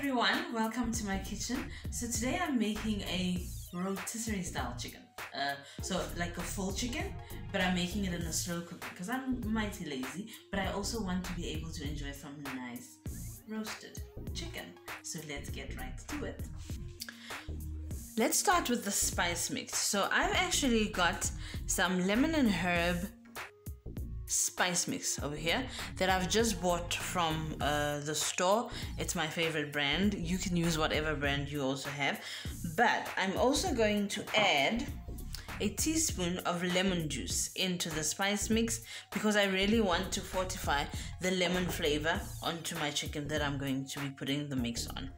everyone, welcome to my kitchen. So today I'm making a rotisserie style chicken. So like a full chicken, but I'm making it in a slow cooker because I'm mighty lazy, but I also want to be able to enjoy some nice roasted chicken. So let's get right to it. Let's start with the spice mix. So I've actually got some lemon and herb spice mix over here that I've just bought from the store. It's my favorite brand. You can use whatever brand you also have, but I'm also going to add a teaspoon of lemon juice into the spice mix because I really want to fortify the lemon flavor onto my chicken that I'm going to be putting the mix on.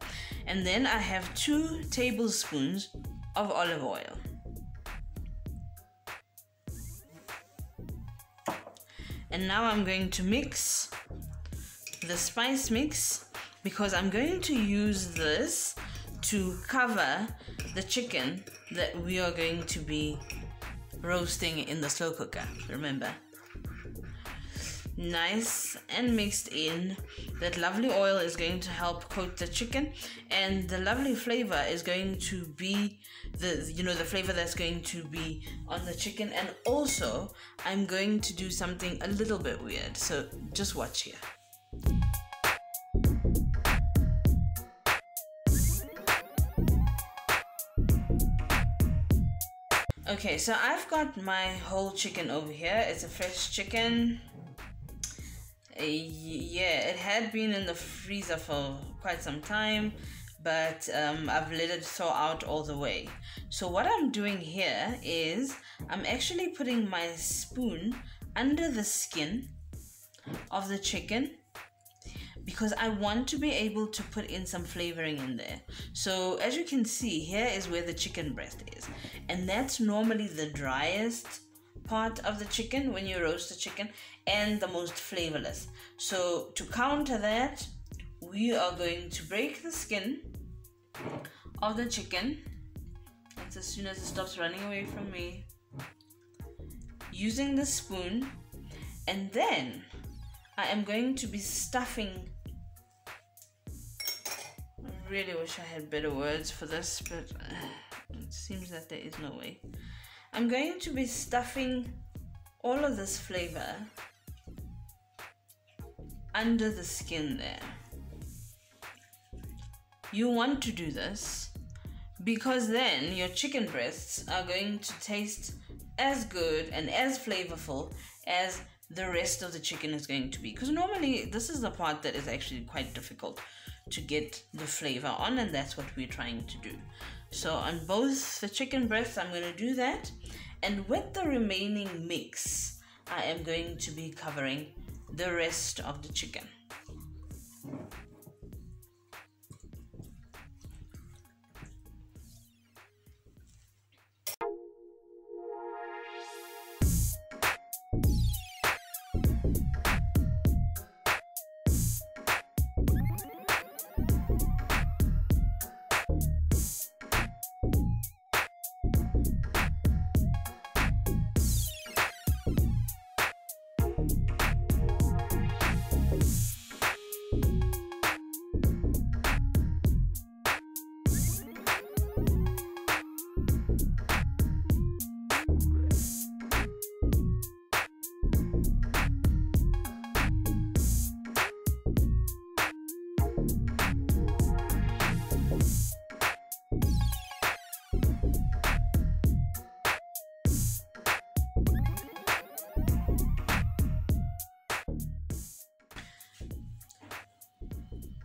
And then I have 2 tablespoons of olive oil. And now I'm going to mix the spice mix because I'm going to use this to cover the chicken that we are going to be roasting in the slow cooker. Remember, nice and mixed in. That lovely oil is going to help coat the chicken, and the lovely flavor is going to be the flavor that's going to be on the chicken. And also I'm going to do something a little bit weird, so just watch here. Okay, so I've got my whole chicken over here. It's a fresh chicken. Yeah, it had been in the freezer for quite some time, but I've let it thaw out all the way. So what I'm doing here is I'm actually putting my spoon under the skin of the chicken because I want to be able to put in some flavoring in there. So as you can see, here is where the chicken breast is, and that's normally the driest part of the chicken when you roast the chicken and the most flavorless. So to counter that, we are going to break the skin of the chicken. That's as soon as it stops running away from me, using the spoon. And then I am going to be stuffing, I really wish I had better words for this, but it seems that there is no way. I'm going to be stuffing all of this flavor under the skin there. You want to do this because then your chicken breasts are going to taste as good and as flavorful as the rest of the chicken is going to be. Because normally this is the part that is actually quite difficult to get the flavor on, and that's what we're trying to do. So on both the chicken breasts I'm going to do that, and with the remaining mix I am going to be covering the rest of the chicken.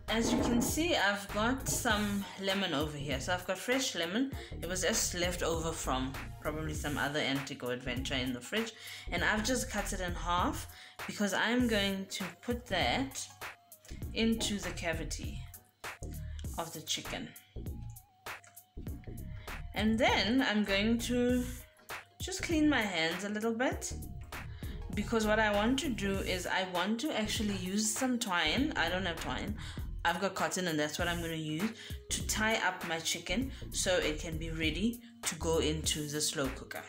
As you can see, I've got some lemon over here. So I've got fresh lemon. It was just left over from probably some other antique or adventure in the fridge. And I've just cut it in half because I'm going to put that into the cavity of the chicken. And then I'm going to just clean my hands a little bit, because what I want to do is I want to actually use some twine. I don't have twine. I've got cotton, and that's what I'm going to use to tie up my chicken so it can be ready to go into the slow cooker.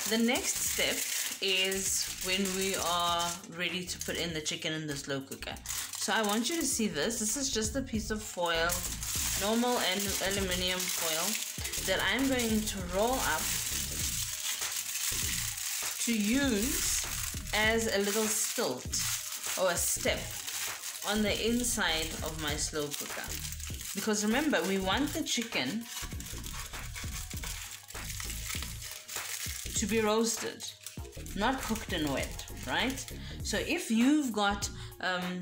the next step is when we are ready to put in the chicken in the slow cooker. So I want you to see this. This is just a piece of foil, normal and aluminum foil, that I'm going to roll up to use as a little stilt or a step on the inside of my slow cooker. Because remember, we want the chicken to be roasted, not cooked and wet, right? So if you've got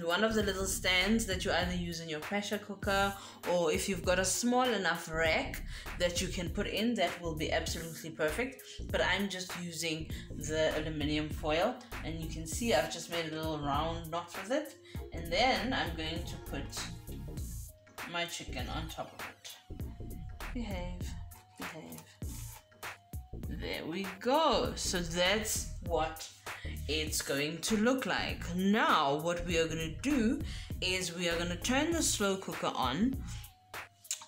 one of the little stands that you either use in your pressure cooker, or if you've got a small enough rack that you can put in, that will be absolutely perfect. But I'm just using the aluminum foil, and you can see I've just made a little round knot with it, and then I'm going to put my chicken on top of it. Behave. There we go. So that's what it's going to look like. Now what we are going to do is we are going to turn the slow cooker on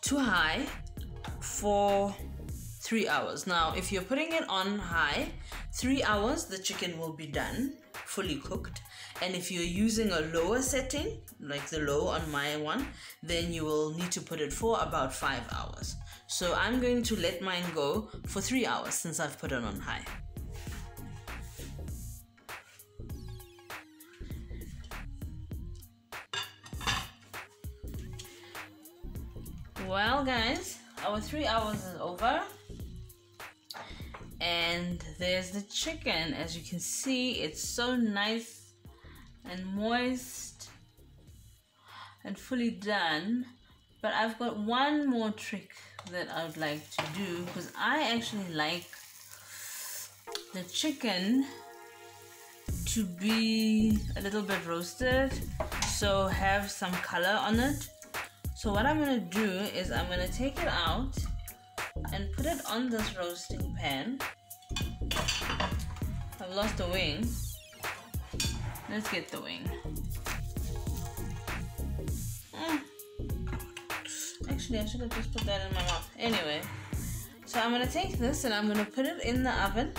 to high for 3 hours. Now if you're putting it on high, 3 hours the chicken will be done, fully cooked. And if you're using a lower setting, like the low on my one, then you will need to put it for about 5 hours. So I'm going to let mine go for 3 hours since I've put it on high. Well guys, our 3 hours is over. And there's the chicken. As you can see, it's so nice and moist and fully done. But I've got one more trick that I would like to do, because I actually like the chicken to be a little bit roasted, so have some color on it. So what I'm going to do is I'm going to take it out and put it on this roasting pan. I've lost the wing. Let's get the wing. Actually, I should have just put that in my mouth. Anyway, so I'm going to take this and I'm going to put it in the oven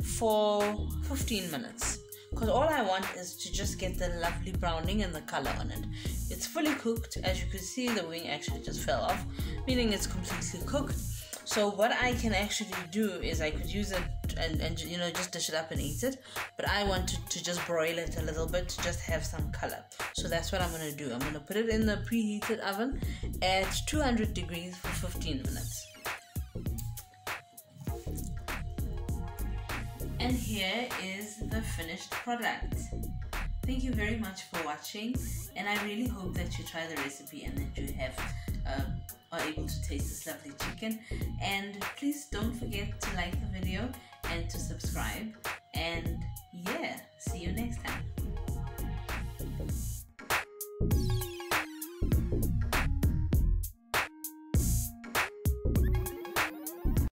for 15 minutes. Because all I want is to just get the lovely browning and the color on it. It's fully cooked. As you can see, the wing actually just fell off, meaning it's completely cooked. So what I can actually do is I could use it and you know, just dish it up and eat it. But I want to just broil it a little bit to just have some color. So that's what I'm going to do. I'm going to put it in the preheated oven at 200 degrees for 15 minutes. And here is the finished product. Thank you very much for watching, and I really hope that you try the recipe and that you have are able to taste this lovely chicken. And please don't forget to like the video and to subscribe, and